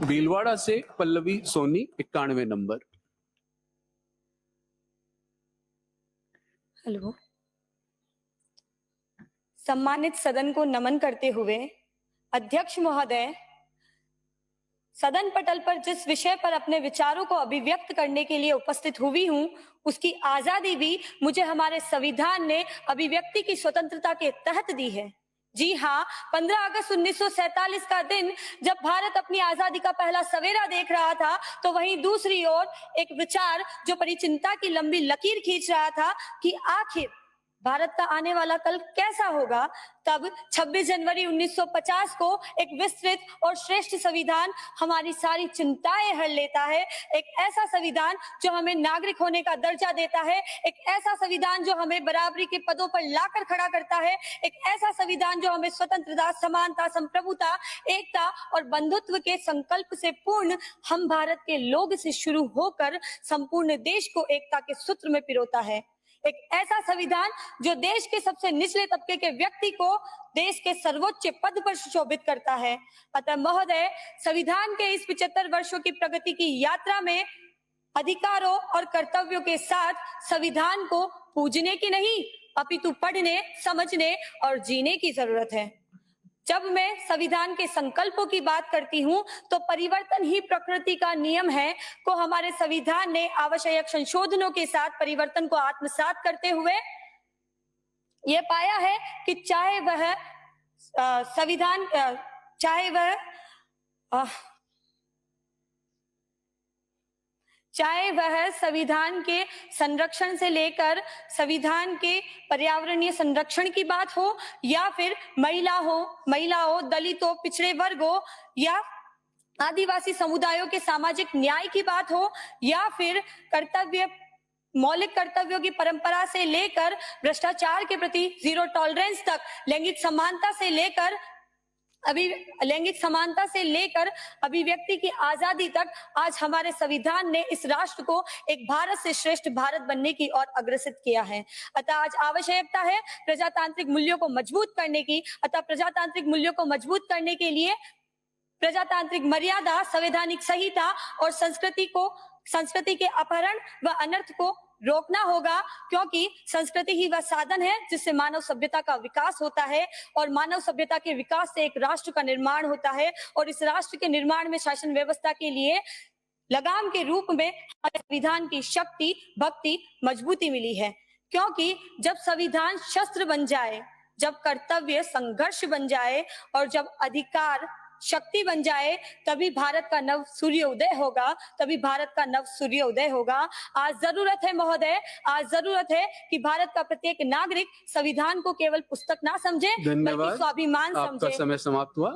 भीलवाड़ा से Pallavi Soni 91 number. Hello. सम्मानित सदन को नमन करते हुए अध्यक्ष महोदय, सदन पटल पर जिस विषय पर अपने विचारों को अभिव्यक्त करने के लिए उपस्थित हुई हूं, उसकी आजादी भी मुझे हमारे संविधान ने अभिव्यक्ति की स्वतंत्रता के तहत दी है। जी हाँ, 15 अगस्त 1947 का दिन जब भारत अपनी आजादी का पहला सवेरा देख रहा था, तो वहीं दूसरी ओर एक विचार जो परिचिंता की लंबी लकीर खींच रहा था कि आखिर भारत का आने वाला कल कैसा होगा। तब 26 जनवरी 1950 को एक विस्तृत और श्रेष्ठ संविधान हमारी सारी चिंताएं हर लेता है। एक ऐसा संविधान जो हमें नागरिक होने का दर्जा देता है, एक ऐसा संविधान जो हमें बराबरी के पदों पर लाकर खड़ा करता है, एक ऐसा संविधान जो हमें स्वतंत्रता, समानता, संप्रभुता, एकता और बंधुत्व के संकल्प से पूर्ण हम भारत के लोग से शुरू होकर संपूर्ण देश को एकता के सूत्र में पिरोता है। एक ऐसा संविधान जो देश के सबसे निचले तबके के व्यक्ति को देश के सर्वोच्च पद पर सुशोभित करता है। अतः महोदय, संविधान के इस 75 वर्षों की प्रगति की यात्रा में अधिकारों और कर्तव्यों के साथ संविधान को पूजने की नहीं, अपितु पढ़ने, समझने और जीने की जरूरत है। जब मैं संविधान के संकल्पों की बात करती हूं, तो परिवर्तन ही प्रकृति का नियम है को हमारे संविधान ने आवश्यक संशोधनों के साथ परिवर्तन को आत्मसात करते हुए यह पाया है कि चाहे वह संविधान के संरक्षण से लेकर संविधान के पर्यावरणीय संरक्षण की बात हो, या फिर महिलाओं, दलितों, पिछड़े वर्गों या आदिवासी समुदायों के सामाजिक न्याय की बात हो, या फिर मौलिक कर्तव्यों की परंपरा से लेकर भ्रष्टाचार के प्रति जीरो टॉलरेंस तक, लैंगिक समानता से लेकर अभिव्यक्ति की आजादी तक, आज हमारे संविधान ने इस राष्ट्र को एक भारत से श्रेष्ठ भारत बनने की ओर अग्रसित किया है। अतः आज आवश्यकता है प्रजातांत्रिक मूल्यों को मजबूत करने की। अतः प्रजातांत्रिक मूल्यों को मजबूत करने के लिए प्रजातांत्रिक मर्यादा, संवैधानिक संहिता और संस्कृति के अपहरण व अनर्थ को रोकना होगा, क्योंकि संस्कृति ही वह साधन है जिससे मानव सभ्यता का विकास होता है, और मानव सभ्यता के विकास से एक राष्ट्र का निर्माण होता है, और इस राष्ट्र के निर्माण में शासन व्यवस्था के लिए लगाम के रूप में हमारे संविधान की शक्ति, भक्ति, मजबूती मिली है। क्योंकि जब संविधान शस्त्र बन जाए, जब कर्तव्य संघर्ष बन जाए और जब अधिकार शक्ति बन जाए, तभी भारत का नव सूर्योदय होगा। आज जरूरत है महोदय, आज जरूरत है कि भारत का प्रत्येक नागरिक संविधान को केवल पुस्तक ना समझे, बल्कि स्वाभिमान समझे। आपका समय समाप्त हुआ।